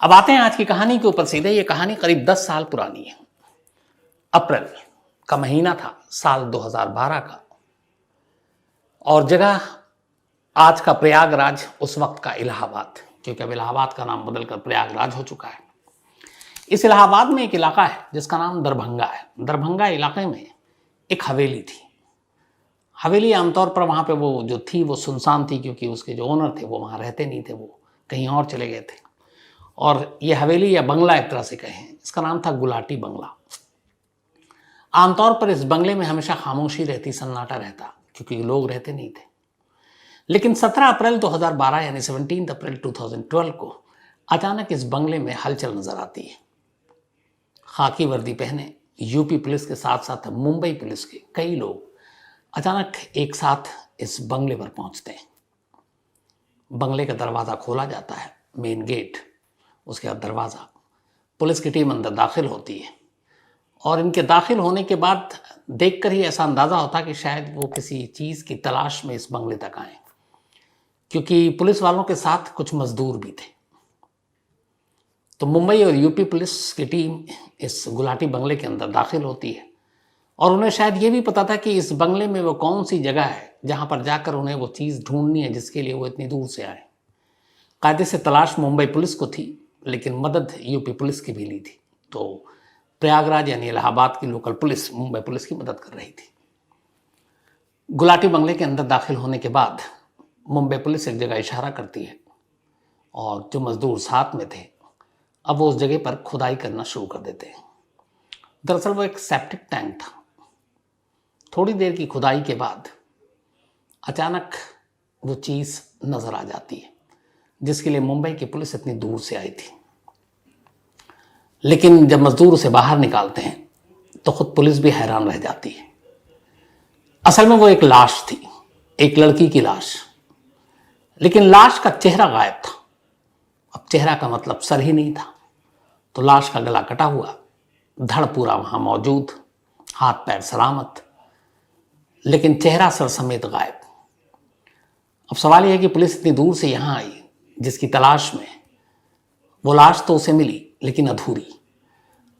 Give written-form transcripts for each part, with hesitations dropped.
अब आते हैं आज की कहानी के ऊपर सीधे। ये कहानी करीब 10 साल पुरानी है। अप्रैल का महीना था साल 2012 का, और जगह आज का प्रयागराज, उस वक्त का इलाहाबाद, क्योंकि अब इलाहाबाद का नाम बदलकर प्रयागराज हो चुका है। इस इलाहाबाद में एक इलाका है जिसका नाम दरभंगा है। दरभंगा इलाके में एक हवेली थी। हवेली आमतौर पर वहाँ पे वो जो थी वो सुनसान थी, क्योंकि उसके जो ओनर थे वो वहाँ रहते नहीं थे, वो कहीं और चले गए थे। और ये हवेली या बंगला एक तरह से कहें, इसका नाम था गुलाटी बंगला। आमतौर पर इस बंगले में हमेशा खामोशी रहती, सन्नाटा रहता, क्योंकि लोग रहते नहीं थे। लेकिन 17 अप्रैल 2012 यानी 17 अप्रैल 2012 को अचानक इस बंगले में हलचल नजर आती है। खाकी वर्दी पहने यूपी पुलिस के साथ साथ मुंबई पुलिस के कई लोग अचानक एक साथ इस बंगले पर पहुंचते हैं। बंगले का दरवाज़ा खोला जाता है, मेन गेट, उसके बाद दरवाज़ा। पुलिस की टीम अंदर दाखिल होती है, और इनके दाखिल होने के बाद देखकर ही ऐसा अंदाज़ा होता कि शायद वो किसी चीज़ की तलाश में इस बंगले तक आए, क्योंकि पुलिस वालों के साथ कुछ मजदूर भी थे। तो मुंबई और यूपी पुलिस की टीम इस गुलाटी बंगले के अंदर दाखिल होती है, और उन्हें शायद ये भी पता था कि इस बंगले में वो कौन सी जगह है जहाँ पर जाकर उन्हें वो चीज़ ढूंढनी है जिसके लिए वो इतनी दूर से आए। कायदे से तलाश मुंबई पुलिस को थी, लेकिन मदद यूपी पुलिस की भी ली थी। तो प्रयागराज यानी इलाहाबाद की लोकल पुलिस मुंबई पुलिस की मदद कर रही थी। गुलाटी बंगले के अंदर दाखिल होने के बाद मुंबई पुलिस एक जगह इशारा करती है, और जो मजदूर साथ में थे अब वो उस जगह पर खुदाई करना शुरू कर देते हैं। दरअसल वो एक सेप्टिक टैंक था। थोड़ी देर की खुदाई के बाद अचानक वो चीज़ नज़र आ जाती है जिसके लिए मुंबई की पुलिस इतनी दूर से आई थी। लेकिन जब मजदूर उसे बाहर निकालते हैं तो खुद पुलिस भी हैरान रह जाती है। असल में वो एक लाश थी, एक लड़की की लाश, लेकिन लाश का चेहरा गायब था। अब चेहरा का मतलब सर ही नहीं था, तो लाश का गला कटा हुआ, धड़ पूरा वहां मौजूद, हाथ पैर सलामत, लेकिन चेहरा सर समेत गायब। अब सवाल यह है कि पुलिस इतनी दूर से यहां आई जिसकी तलाश में, वो लाश तो उसे मिली लेकिन अधूरी।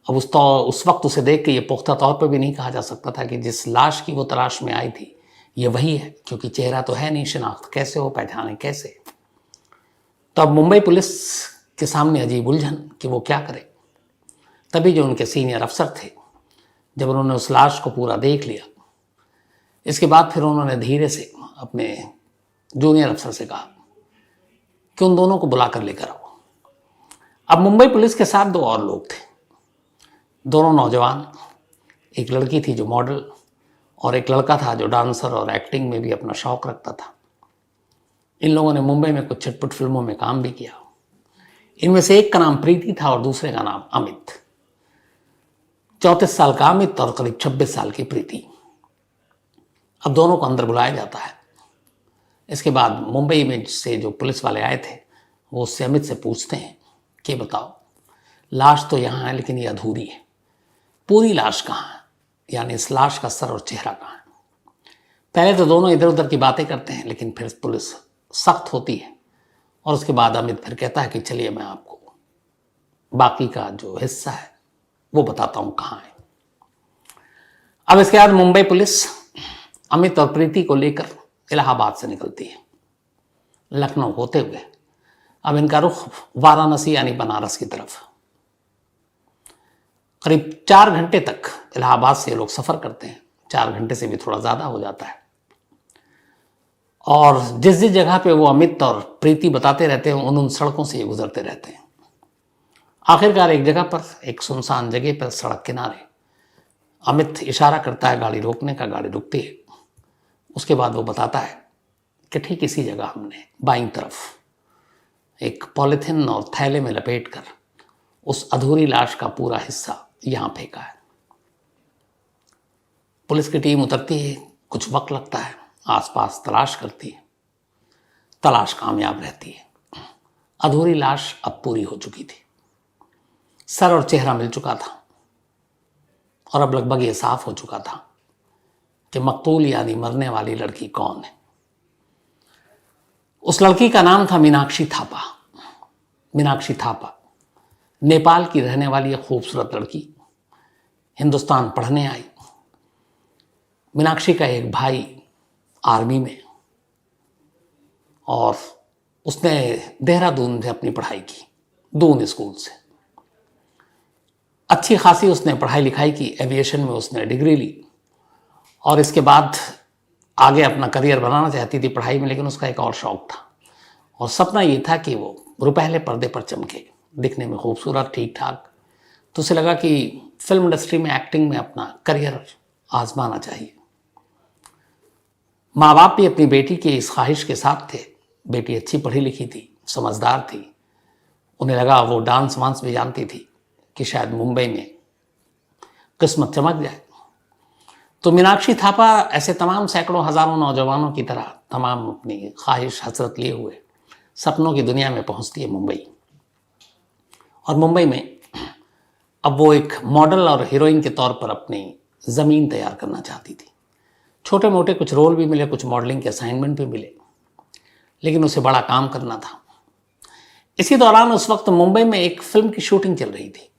अब उस वक्त उसे देख के ये पुख्ता तौर पर भी नहीं कहा जा सकता था कि जिस लाश की वो तलाश में आई थी ये वही है, क्योंकि चेहरा तो है नहीं, शिनाख्त कैसे हो, पहचाने कैसे। तो अब मुंबई पुलिस के सामने अजीब उलझन कि वो क्या करे। तभी जो उनके सीनियर अफसर थे, जब उन्होंने उस लाश को पूरा देख लिया, इसके बाद फिर उन्होंने धीरे से अपने जूनियर अफसर से कहा कि उन दोनों को बुला कर लेकर आओ। अब मुंबई पुलिस के साथ 2 और लोग थे, दोनों नौजवान। एक लड़की थी जो मॉडल, और एक लड़का था जो डांसर और एक्टिंग में भी अपना शौक रखता था। इन लोगों ने मुंबई में कुछ छिटपुट फिल्मों में काम भी किया। इनमें से एक का नाम प्रीति था और दूसरे का नाम अमित। 34 साल का अमित और करीब 26 साल की प्रीति। अब दोनों को अंदर बुलाया जाता है। इसके बाद मुंबई में से जो पुलिस वाले आए थे वो उससे अमित से पूछते हैं कि बताओ, लाश तो यहाँ है लेकिन ये अधूरी है, पूरी लाश कहाँ है, यानी इस लाश का सर और चेहरा कहाँ है। पहले तो दोनों इधर उधर की बातें करते हैं, लेकिन फिर पुलिस सख्त होती है, और उसके बाद अमित फिर कहता है कि चलिए मैं आपको बाकी का जो हिस्सा है वो बताता हूँ कहाँ है। अब इसके बाद मुंबई पुलिस अमित और प्रीति को लेकर इलाहाबाद से निकलती है। लखनऊ होते हुए अब इनका रुख वाराणसी यानी बनारस की तरफ। करीब 4 घंटे तक इलाहाबाद से लोग सफर करते हैं, 4 घंटे से भी थोड़ा ज्यादा हो जाता है। और जिस जिस जगह पे वो अमित और प्रीति बताते रहते हैं उन सड़कों से ये गुजरते रहते हैं। आखिरकार एक जगह पर, एक सुनसान जगह पर सड़क किनारे अमित इशारा करता है गाड़ी रोकने का, गाड़ी रुकती है। उसके बाद वो बताता है कि ठीक इसी जगह हमने बाईं तरफ एक पॉलिथीन और थैले में लपेटकर उस अधूरी लाश का पूरा हिस्सा यहां फेंका है। पुलिस की टीम उतरती है, कुछ वक्त लगता है, आसपास तलाश करती है, तलाश कामयाब रहती है। अधूरी लाश अब पूरी हो चुकी थी, सर और चेहरा मिल चुका था, और अब लगभग ये साफ हो चुका था कि मकतूल यानी मरने वाली लड़की कौन है। उस लड़की का नाम था मीनाक्षी थापा। मीनाक्षी थापा नेपाल की रहने वाली एक खूबसूरत लड़की हिंदुस्तान पढ़ने आई। मीनाक्षी का एक भाई आर्मी में, और उसने देहरादून से अपनी पढ़ाई की, दून स्कूल से। अच्छी खासी उसने पढ़ाई लिखाई की, एविएशन में उसने डिग्री ली, और इसके बाद आगे अपना करियर बनाना चाहती थी पढ़ाई में, लेकिन उसका एक और शौक था, और सपना ये था कि वो रुपहले पर्दे पर चमके, दिखने में खूबसूरत, ठीक ठाक। तो उसे लगा कि फिल्म इंडस्ट्री में, एक्टिंग में अपना करियर आजमाना चाहिए। माँ बाप भी अपनी बेटी की इस ख्वाहिश के साथ थे। बेटी अच्छी पढ़ी लिखी थी, समझदार थी। उन्हें लगा, वो डांस वांस भी जानती थी, कि शायद मुंबई में किस्मत चमक जाए। तो मीनाक्षी थापा ऐसे तमाम सैकड़ों हजारों नौजवानों की तरह तमाम अपनी ख्वाहिश हसरत लिए हुए सपनों की दुनिया में पहुंचती है मुंबई। और मुंबई में अब वो एक मॉडल और हीरोइन के तौर पर अपनी ज़मीन तैयार करना चाहती थी। छोटे मोटे कुछ रोल भी मिले, कुछ मॉडलिंग के असाइनमेंट भी मिले, लेकिन उसे बड़ा काम करना था। इसी दौरान उस वक्त मुंबई में एक फिल्म की शूटिंग चल रही थी।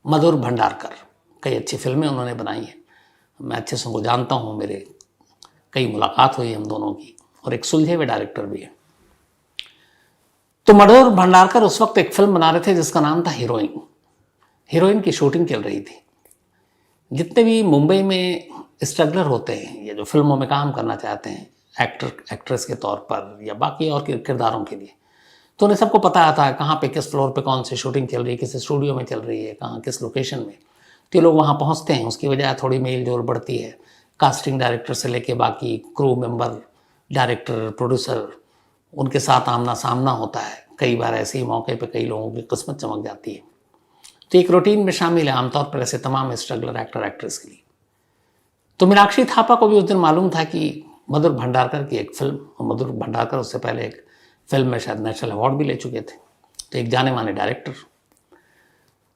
मधुर भंडारकर, कई अच्छी फिल्में उन्होंने बनाई हैं, मैं अच्छे से उनको जानता हूँ, मेरे कई मुलाकात हुई हम दोनों की, और एक सुलझे हुए डायरेक्टर भी है। तो मधुर भंडारकर उस वक्त एक फिल्म बना रहे थे जिसका नाम था हीरोइन। हीरोइन की शूटिंग चल रही थी। जितने भी मुंबई में स्ट्रगलर होते हैं, या जो फिल्मों में काम करना चाहते हैं एक्टर एक्ट्रेस के तौर पर, या बाकी और किरदारों के लिए, तो उन्हें सबको पता आता है कहाँ पे, किस फ्लोर पे कौन सी शूटिंग चल रही है, किस स्टूडियो में चल रही है, कहाँ किस लोकेशन में। तो ये लोग वहाँ पहुँचते हैं, उसकी वजह थोड़ी मेल जोल बढ़ती है। कास्टिंग डायरेक्टर से लेके बाकी क्रू मेंबर, डायरेक्टर, प्रोड्यूसर, उनके साथ आमना सामना होता है। कई बार ऐसे ही मौके पे कई लोगों की किस्मत चमक जाती है। तो एक रूटीन में शामिल है आमतौर पर ऐसे तमाम स्ट्रगलर एक्टर एक्ट्रेस के लिए। तो मीनाक्षी थापा को भी उस दिन मालूम था कि मधुर भंडारकर की एक फिल्म, और मधुर भंडारकर उससे पहले एक फिल्म में शायद नेशनल अवार्ड भी ले चुके थे, तो एक जाने माने डायरेक्टर।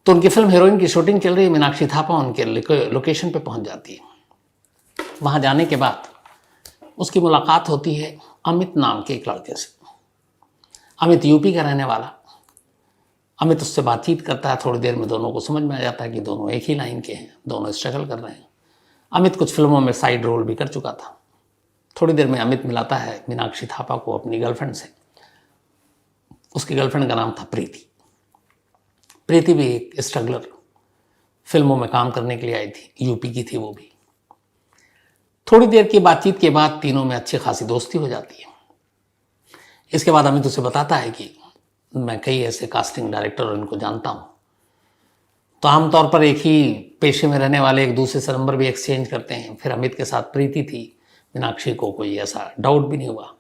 तो उनकी फिल्म हीरोइन की शूटिंग चल रही है। मीनाक्षी थापा उनके लोकेशन पे पहुंच जाती है। वहां जाने के बाद उसकी मुलाकात होती है अमित नाम के एक लड़के से। अमित यूपी का रहने वाला। अमित उससे बातचीत करता है, थोड़ी देर में दोनों को समझ में आ जाता है कि दोनों एक ही लाइन के हैं, दोनों स्ट्रगल कर रहे हैं। अमित कुछ फिल्मों में साइड रोल भी कर चुका था। थोड़ी देर में अमित मिलाता है मीनाक्षी थापा को अपनी गर्लफ्रेंड से। उसकी गर्लफ्रेंड का नाम था प्रीति। प्रीति भी एक स्ट्रगलर, फिल्मों में काम करने के लिए आई थी, यूपी की थी वो भी। थोड़ी देर की बातचीत के बाद तीनों में अच्छी खासी दोस्ती हो जाती है। इसके बाद अमित उसे बताता है कि मैं कई ऐसे कास्टिंग डायरेक्टर और इनको जानता हूँ। तो आमतौर पर एक ही पेशे में रहने वाले एक दूसरे से नंबर भी एक्सचेंज करते हैं। फिर अमित के साथ प्रीति थी। मीनाक्षी को कोई ऐसा डाउट भी नहीं हुआ,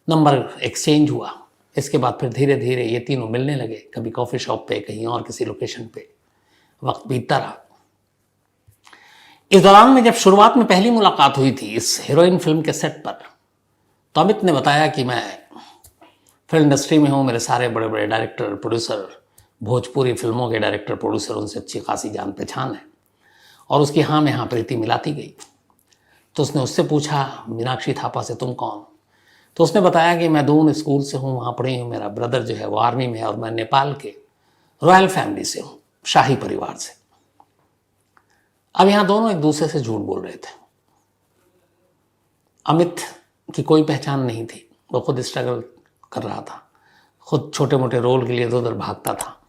नंबर एक्सचेंज हुआ। इसके बाद फिर धीरे धीरे ये तीनों मिलने लगे, कभी कॉफ़ी शॉप पे, कहीं और किसी लोकेशन पे। वक्त बीतता रहा। इस दौरान में जब शुरुआत में पहली मुलाकात हुई थी इस हीरोइन फिल्म के सेट पर, तो अमित ने बताया कि मैं फिल्म इंडस्ट्री में हूँ, मेरे सारे बड़े बड़े डायरेक्टर, प्रोड्यूसर, भोजपुरी फिल्मों के डायरेक्टर, प्रोड्यूसर, उनसे अच्छी खासी जान पहचान है। और उसकी हाँ में हाँ प्रीति मिलाती गई। तो उसने उससे पूछा, मीनाक्षी थापा से तुम कौन? तो उसने बताया कि मैं दून स्कूल से हूँ, वहाँ पढ़ी हूँ, मेरा ब्रदर जो है वो आर्मी में है, और मैं नेपाल के रॉयल फैमिली से हूँ, शाही परिवार से। अब यहाँ दोनों एक दूसरे से झूठ बोल रहे थे। अमित की कोई पहचान नहीं थी, वो खुद स्ट्रगल कर रहा था, खुद छोटे मोटे रोल के लिए इधर उधर भागता था।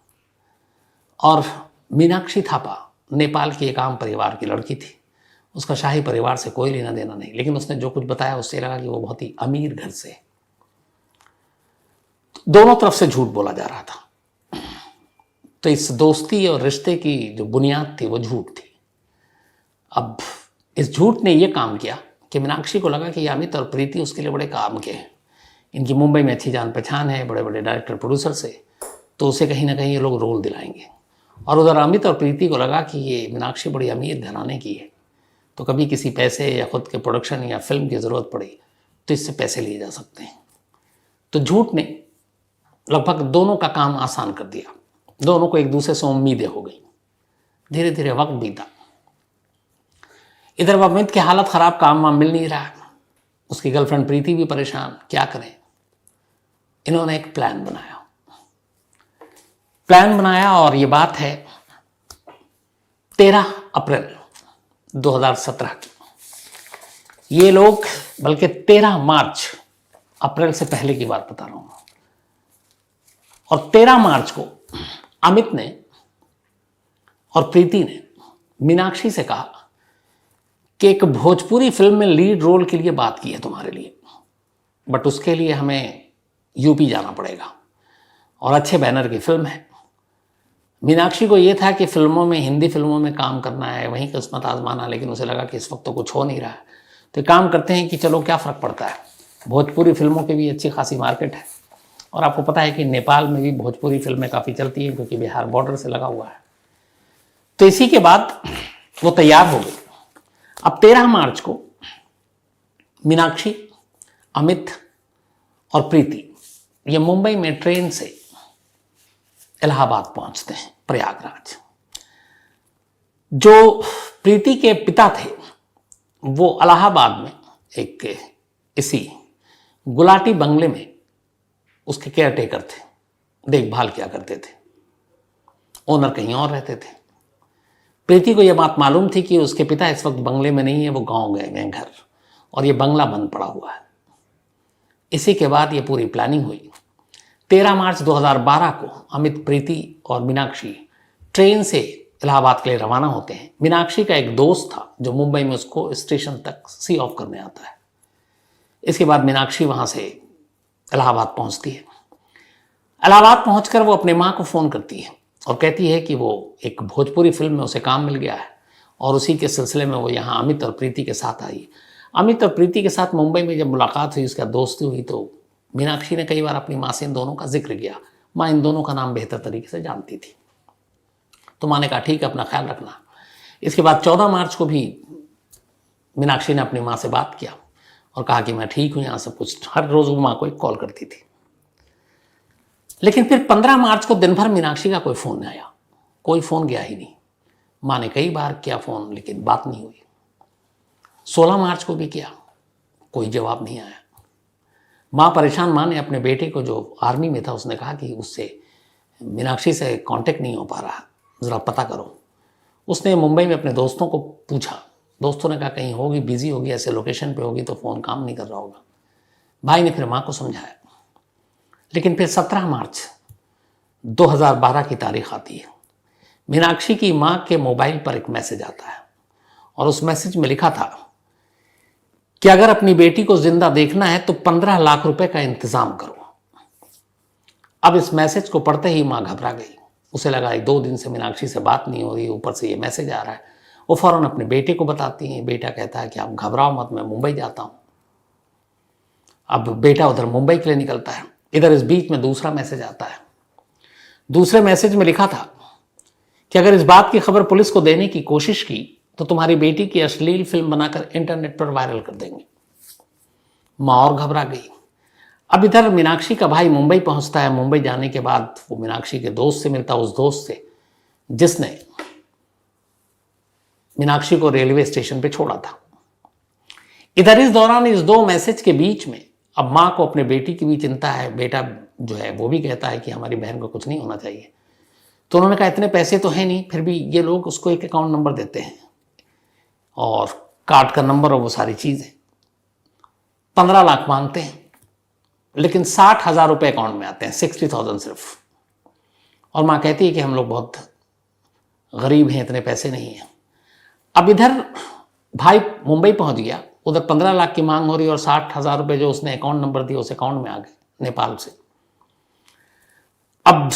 और मीनाक्षी थापा नेपाल की एक आम परिवार की लड़की थी, उसका शाही परिवार से कोई लेना देना नहीं, लेकिन उसने जो कुछ बताया उससे लगा कि वो बहुत ही अमीर घर से है। तो दोनों तरफ से झूठ बोला जा रहा था। तो इस दोस्ती और रिश्ते की जो बुनियाद थी वो झूठ थी। अब इस झूठ ने ये काम किया कि मीनाक्षी को लगा कि अमित और प्रीति उसके लिए बड़े काम के हैं, इनकी मुंबई में अच्छी जान पहचान है बड़े बड़े डायरेक्टर प्रोड्यूसर से, तो उसे कहीं ना कहीं ये लोग रोल दिलाएंगे। और उधर अमित और प्रीति को लगा कि ये मीनाक्षी बड़ी अमीर घराने की है, तो कभी किसी पैसे या खुद के प्रोडक्शन या फिल्म की ज़रूरत पड़ी तो इससे पैसे लिए जा सकते हैं। तो झूठ ने लगभग दोनों का काम आसान कर दिया। दोनों को एक दूसरे से उम्मीदें हो गई। धीरे धीरे वक्त बीता। इधर अमित की हालत ख़राब, काम वाम मिल नहीं रहा, उसकी गर्लफ्रेंड प्रीति भी परेशान, क्या करें। इन्होंने एक प्लान बनाया। प्लान बनाया और ये बात है 13 अप्रैल 2017 की। ये लोग, बल्कि 13 मार्च, अप्रैल से पहले की बात बता रहा हूं, और 13 मार्च को अमित ने और प्रीति ने मीनाक्षी से कहा कि एक भोजपुरी फिल्म में लीड रोल के लिए बात की है तुम्हारे लिए, बट उसके लिए हमें यूपी जाना पड़ेगा और अच्छे बैनर की फिल्म है। मीनाक्षी को यह था कि फिल्मों में, हिंदी फिल्मों में काम करना है, वहीं किस्मत आजमाना, लेकिन उसे लगा कि इस वक्त तो कुछ हो नहीं रहा है, तो काम करते हैं कि चलो क्या फ़र्क पड़ता है, भोजपुरी फिल्मों की भी अच्छी खासी मार्केट है। और आपको पता है कि नेपाल में भी भोजपुरी फिल्में काफ़ी चलती हैं क्योंकि बिहार बॉर्डर से लगा हुआ है। तो इसी के बाद वो तैयार हो गई। अब 13 मार्च को मीनाक्षी, अमित और प्रीति ये मुंबई में ट्रेन से इलाहाबाद पहुंचते हैं, प्रयागराज। जो प्रीति के पिता थे वो इलाहाबाद में एक इसी गुलाटी बंगले में उसके केयरटेकर थे, देखभाल किया करते थे, ओनर कहीं और रहते थे। प्रीति को यह बात मालूम थी कि उसके पिता इस वक्त बंगले में नहीं है, वो गांव गए हैं घर, और ये बंगला बंद पड़ा हुआ है। इसी के बाद ये पूरी प्लानिंग हुई। 13 मार्च 2012 को अमित, प्रीति और मीनाक्षी ट्रेन से इलाहाबाद के लिए रवाना होते हैं। मीनाक्षी का एक दोस्त था जो मुंबई में उसको स्टेशन तक सी ऑफ करने आता है। इसके बाद मीनाक्षी वहाँ से इलाहाबाद पहुँचती है। इलाहाबाद पहुँचकर वो अपने माँ को फ़ोन करती है और कहती है कि वो एक भोजपुरी फिल्म में उसे काम मिल गया है और उसी के सिलसिले में वो यहाँ अमित और प्रीति के साथ आई। अमित और प्रीति के साथ मुंबई में जब मुलाकात हुई, उसका दोस्ती हुई, तो मीनाक्षी ने कई बार अपनी माँ से इन दोनों का जिक्र किया। माँ इन दोनों का नाम बेहतर तरीके से जानती थी, तो माँ ने कहा ठीक है, अपना ख्याल रखना। इसके बाद 14 मार्च को भी मीनाक्षी ने अपनी माँ से बात किया और कहा कि मैं ठीक हूँ, यहाँ सब कुछ। हर रोज़ वो माँ को एक कॉल करती थी। लेकिन फिर 15 मार्च को दिन भर मीनाक्षी का कोई फ़ोन नहीं आया, कोई फ़ोन गया ही नहीं। माँ ने कई बार किया फ़ोन, लेकिन बात नहीं हुई। 16 मार्च को भी किया, कोई जवाब नहीं आया। माँ परेशान। माँ ने अपने बेटे को, जो आर्मी में था, उसने कहा कि उससे मीनाक्षी से कांटेक्ट नहीं हो पा रहा, ज़रा पता करो। उसने मुंबई में अपने दोस्तों को पूछा, दोस्तों ने कहा कहीं होगी, बिजी होगी, ऐसे लोकेशन पे होगी तो फ़ोन काम नहीं कर रहा होगा। भाई ने फिर माँ को समझाया। लेकिन फिर 17 मार्च 2012 की तारीख आती है। मीनाक्षी की माँ के मोबाइल पर एक मैसेज आता है और उस मैसेज में लिखा था कि अगर अपनी बेटी को जिंदा देखना है तो 15 लाख रुपए का इंतजाम करो। अब इस मैसेज को पढ़ते ही माँ घबरा गई। उसे लगा 1-2 दिन से मीनाक्षी से बात नहीं हो रही, ऊपर से ये मैसेज आ रहा है। वो फौरन अपने बेटे को बताती हैं। बेटा कहता है कि आप घबराओ मत, मैं मुंबई जाता हूँ। अब बेटा उधर मुंबई के लिए निकलता है। इधर इस बीच में दूसरा मैसेज आता है। दूसरे मैसेज में लिखा था कि अगर इस बात की खबर पुलिस को देने की कोशिश की तो तुम्हारी बेटी की अश्लील फिल्म बनाकर इंटरनेट पर वायरल कर देंगे। माँ और घबरा गई। अब इधर मीनाक्षी का भाई मुंबई पहुंचता है। मुंबई जाने के बाद वो मीनाक्षी के दोस्त से मिलता, उस दोस्त से जिसने मीनाक्षी को रेलवे स्टेशन पे छोड़ा था। इधर इस दौरान इस 2 मैसेज के बीच में अब माँ को अपने बेटी की भी चिंता है। बेटा जो है वो भी कहता है कि हमारी बहन को कुछ नहीं होना चाहिए। तो उन्होंने कहा इतने पैसे तो हैं नहीं, फिर भी ये लोग उसको एक अकाउंट नंबर देते हैं और कार्ड का नंबर और वो सारी चीज़ें। 15 लाख मांगते हैं, लेकिन 60,000 रुपये अकाउंट में आते हैं, 60,000 सिर्फ। और माँ कहती है कि हम लोग बहुत गरीब हैं, इतने पैसे नहीं हैं। अब इधर भाई मुंबई पहुंच गया, उधर 15 लाख की मांग हो रही है और 60,000 रुपये जो उसने अकाउंट नंबर दिया उस अकाउंट में आ गए नेपाल से। अब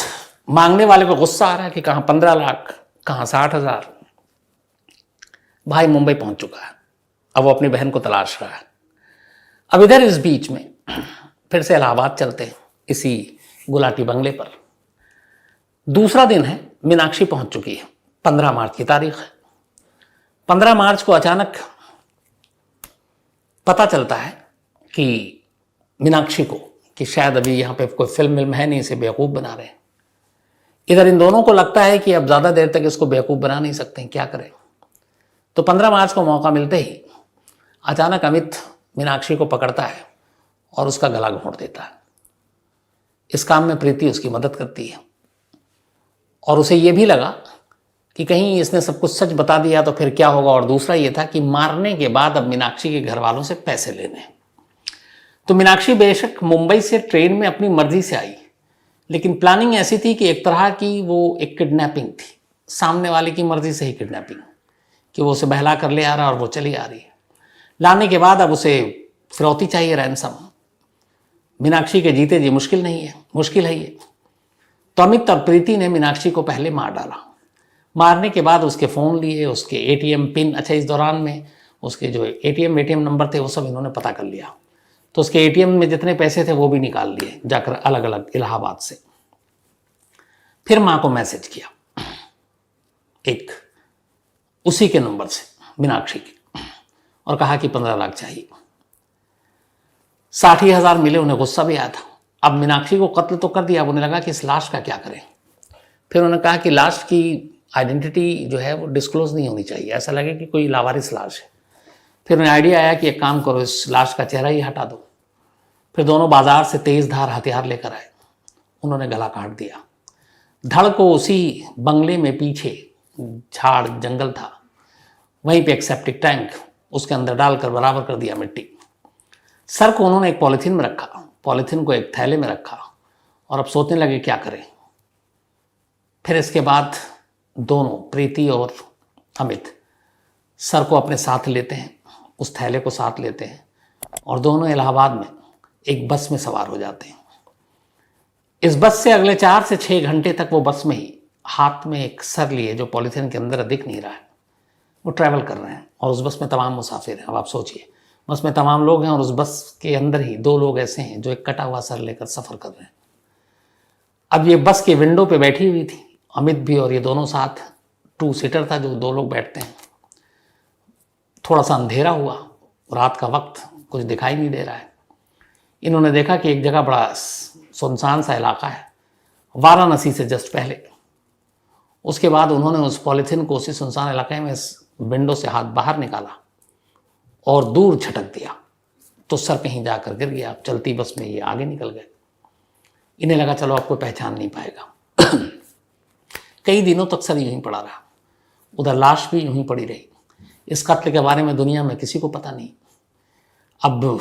मांगने वाले को गुस्सा आ रहा है कि कहाँ 15 लाख, कहाँ 60,000। भाई मुंबई पहुंच चुका है, अब वो अपनी बहन को तलाश रहा है। अब इधर इस बीच में फिर से इलाहाबाद चलते हैं, इसी गुलाटी बंगले पर। दूसरा दिन है, मीनाक्षी पहुंच चुकी है। 15 मार्च की तारीख है। 15 मार्च को अचानक पता चलता है कि मीनाक्षी को कि शायद अभी यहाँ पे कोई फिल्म है नहीं, इसे बेवकूफ़ बना रहे हैं। इधर इन दोनों को लगता है कि अब ज़्यादा देर तक इसको बेवकूफ़ बना नहीं सकते हैं, क्या करें। तो 15 मार्च को मौका मिलते ही अचानक अमित मीनाक्षी को पकड़ता है और उसका गला घोंट देता है। इस काम में प्रीति उसकी मदद करती है और उसे ये भी लगा कि कहीं इसने सब कुछ सच बता दिया तो फिर क्या होगा, और दूसरा ये था कि मारने के बाद अब मीनाक्षी के घर वालों से पैसे लेने। तो मीनाक्षी बेशक मुंबई से ट्रेन में अपनी मर्जी से आई, लेकिन प्लानिंग ऐसी थी कि एक तरह की वो एक किडनैपिंग थी, सामने वाले की मर्जी से ही किडनैपिंग, कि वो उसे बहला कर ले आ रहा और वो चली आ रही है। लाने के बाद अब उसे फिरौती चाहिए, रैंसम। मीनाक्षी के जीते जी मुश्किल है ये। तो अमित और प्रीति ने मीनाक्षी को पहले मार डाला। मारने के बाद उसके फ़ोन लिए, उसके एटीएम पिन, अच्छा इस दौरान में उसके जो एटीएम नंबर थे वो सब इन्होंने पता कर लिया। तो उसके एटीएम में जितने पैसे थे वो भी निकाल लिए जाकर अलग अलग इलाहाबाद से। फिर माँ को मैसेज किया एक, उसी के नंबर से, मीनाक्षी के, और कहा कि 15 लाख चाहिए। 60,000 मिले। उन्हें गुस्सा भी आया था। अब मीनाक्षी को कत्ल तो कर दिया, अब उन्हें लगा कि इस लाश का क्या करें। फिर उन्होंने कहा कि लाश की आइडेंटिटी जो है वो डिस्क्लोज नहीं होनी चाहिए, ऐसा लगे कि कोई लावारिस लाश है। फिर उन्हें आइडिया आया कि एक काम करो, इस लाश का चेहरा ही हटा दो। फिर दोनों बाजार से तेज धार हथियार लेकर आए। उन्होंने गला काट दिया। धड़ को उसी बंगले में पीछे झाड़ जंगल था, वहीं पे एक सेप्टिक टैंक, उसके अंदर डालकर बराबर कर दिया मिट्टी। सर को उन्होंने एक पॉलीथीन में रखा, पॉलीथीन को एक थैले में रखा, और अब सोचने लगे क्या करें। फिर इसके बाद दोनों, प्रीति और अमित, सर को अपने साथ लेते हैं, उस थैले को साथ लेते हैं, और दोनों इलाहाबाद में एक बस में सवार हो जाते हैं। इस बस से अगले 4 से 6 घंटे तक वो बस में ही हाथ में एक सर लिए, जो पॉलीथीन के अंदर दिख नहीं रहा है, वो ट्रैवल कर रहे हैं। और उस बस में तमाम मुसाफिर हैं। अब आप सोचिए, बस में तमाम लोग हैं और उस बस के अंदर ही 2 लोग ऐसे हैं जो एक कटा हुआ सर लेकर सफ़र कर रहे हैं। अब ये बस के विंडो पे बैठी हुई थी अमित भी, और ये दोनों साथ, 2 सीटर था जो 2 लोग बैठते हैं। थोड़ा सा अंधेरा हुआ, रात का वक्त, कुछ दिखाई नहीं दे रहा है। इन्होंने देखा कि एक जगह बड़ा सुनसान सा इलाका है, वाराणसी से जस्ट पहले। उसके बाद उन्होंने उस पॉलीथीन को उसी सुनसान इलाके में विंडो से हाथ बाहर निकाला और दूर झटक दिया, तो सर कहीं जाकर गिर गया। चलती बस में ये आगे निकल गए। इन्हें लगा चलो अब कोई पहचान नहीं पाएगा। कई दिनों तक सर यूं ही पड़ा रहा, उधर लाश भी यूं ही पड़ी रही। इस कत्ल के बारे में दुनिया में किसी को पता नहीं। अब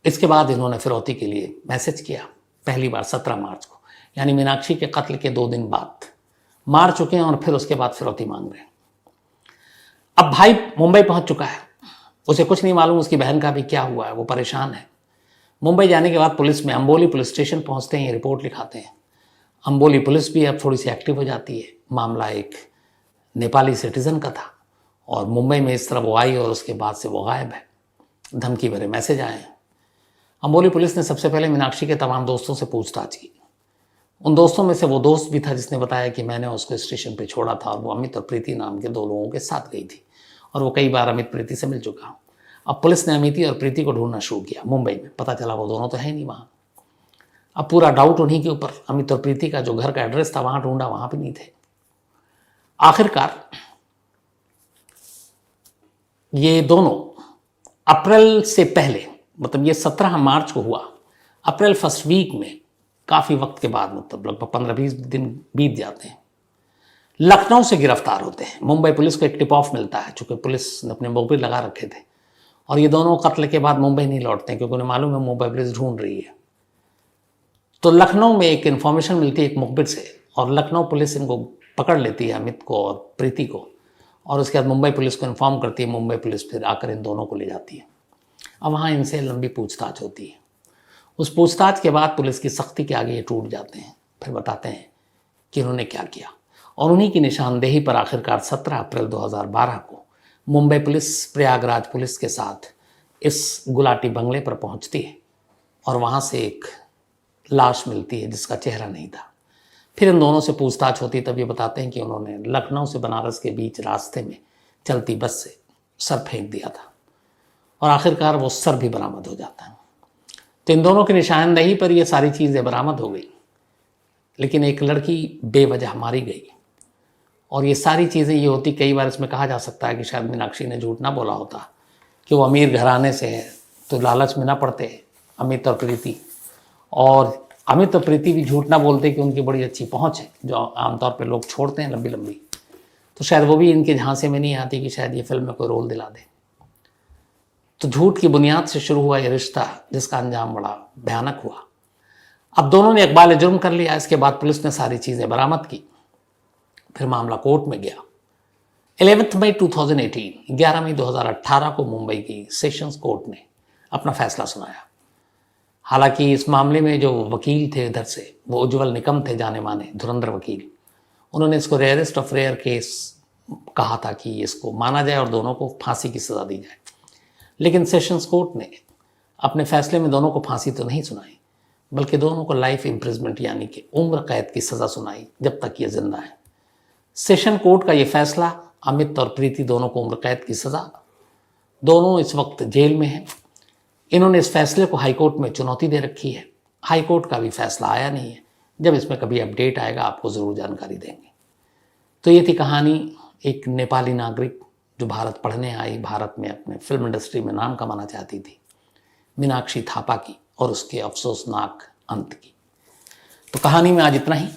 इसके बाद इन्होंने फिरौती के लिए मैसेज किया, पहली बार 17 मार्च को, यानी मीनाक्षी के कत्ल के 2 दिन बाद मार चुके हैं, और फिर उसके बाद फिरौती मांग रहे हैं। अब भाई मुंबई पहुंच चुका है, उसे कुछ नहीं मालूम उसकी बहन का भी क्या हुआ है, वो परेशान है। मुंबई जाने के बाद पुलिस में अंबोली पुलिस स्टेशन पहुंचते हैं, ये रिपोर्ट लिखाते हैं। अंबोली पुलिस भी अब थोड़ी सी एक्टिव हो जाती है। मामला एक नेपाली सिटीज़न का था, और मुंबई में इस तरह वो आई और उसके बाद से वो गायब है। धमकी भरे मैसेज आए हैं। अंबोली पुलिस ने सबसे पहले मीनाक्षी के तमाम दोस्तों से पूछताछ की। उन दोस्तों में से वो दोस्त भी था जिसने बताया कि मैंने उसको स्टेशन पे छोड़ा था, और वो अमित और प्रीति नाम के 2 लोगों के साथ गई थी, और वो कई बार अमित प्रीति से मिल चुका हूँ। अब पुलिस ने अमित और प्रीति को ढूंढना शुरू किया मुंबई में। पता चला वो दोनों तो है नहीं वहाँ। अब पूरा डाउट उन्हीं के ऊपर। अमित और प्रीति का जो घर का एड्रेस था वहाँ ढूंढा, वहाँ भी नहीं थे। आखिरकार ये दोनों अप्रैल से पहले, मतलब ये 17 मार्च को हुआ, अप्रैल फर्स्ट वीक में, काफ़ी वक्त के बाद, मतलब लगभग 15-20 दिन बीत जाते हैं, लखनऊ से गिरफ्तार होते हैं। मुंबई पुलिस को एक टिप ऑफ मिलता है, चूँकि पुलिस ने अपने मोबाइल लगा रखे थे, और ये दोनों कत्ल के बाद मुंबई नहीं लौटते हैं क्योंकि उन्हें मालूम है मुंबई पुलिस ढूंढ रही है। तो लखनऊ में एक इन्फॉर्मेशन मिलती है एक मुखबिर से, और लखनऊ पुलिस इनको पकड़ लेती है, अमित को और प्रीति को, और उसके बाद मुंबई पुलिस को इन्फॉर्म करती है। मुंबई पुलिस फिर आकर इन दोनों को ले जाती है। अब वहाँ इनसे लंबी पूछताछ होती है। उस पूछताछ के बाद पुलिस की सख्ती के आगे ये टूट जाते हैं, फिर बताते हैं कि उन्होंने क्या किया। और उन्हीं की निशानदेही पर आखिरकार 17 अप्रैल 2012 को मुंबई पुलिस प्रयागराज पुलिस के साथ इस गुलाटी बंगले पर पहुंचती है, और वहाँ से एक लाश मिलती है जिसका चेहरा नहीं था। फिर इन दोनों से पूछताछ होती, तब ये बताते हैं कि उन्होंने लखनऊ से बनारस के बीच रास्ते में चलती बस से सर फेंक दिया था, और आखिरकार वो सर भी बरामद हो जाता है। तो इन दोनों की निशानदेही पर ये सारी चीज़ें बरामद हो गई, लेकिन एक लड़की बेवजह मारी गई। और ये सारी चीज़ें ये होती, कई बार इसमें कहा जा सकता है कि शायद मीनाक्षी ने झूठ ना बोला होता कि वो अमीर घराने से है, तो लालच में ना पड़ते अमित और प्रीति, और अमित और प्रीति भी झूठ ना बोलते कि उनकी बड़ी अच्छी पहुंच है, जो आमतौर पे लोग छोड़ते हैं लंबी लंबी, तो शायद वो भी इनके झांसे में नहीं आती कि शायद ये फिल्म में कोई रोल दिला दे। तो झूठ की बुनियाद से शुरू हुआ ये रिश्ता, जिसका अंजाम बड़ा भयानक हुआ। अब दोनों ने इकबाल जुर्म कर लिया। इसके बाद पुलिस ने सारी चीज़ें बरामद की, फिर मामला कोर्ट में गया। 11 मई 2018, 11 मई 2018 को मुंबई की सेशंस कोर्ट ने अपना फैसला सुनाया। हालांकि इस मामले में जो वकील थे इधर से, वो उज्जवल निकम थे, जाने माने धुरंधर वकील। उन्होंने इसको रेयरेस्ट ऑफ रेयर केस कहा था कि इसको माना जाए और दोनों को फांसी की सज़ा दी जाए। लेकिन सेशंस कोर्ट ने अपने फैसले में दोनों को फांसी तो नहीं सुनाई, बल्कि दोनों को लाइफ इम्प्रिजमेंट यानी कि उम्र कैद की सज़ा सुनाई जब तक ये जिंदा है। सेशन कोर्ट का ये फैसला, अमित और प्रीति दोनों को उम्र कैद की सज़ा, दोनों इस वक्त जेल में हैं। इन्होंने इस फैसले को हाईकोर्ट में चुनौती दे रखी है। हाईकोर्ट का भी फैसला आया नहीं है। जब इसमें कभी अपडेट आएगा आपको ज़रूर जानकारी देंगे। तो ये थी कहानी एक नेपाली नागरिक जो भारत पढ़ने आई, भारत में अपने फिल्म इंडस्ट्री में नाम कमाना चाहती थी, मीनाक्षी थापा की, और उसके अफसोसनाक अंत की। तो कहानी में आज इतना ही।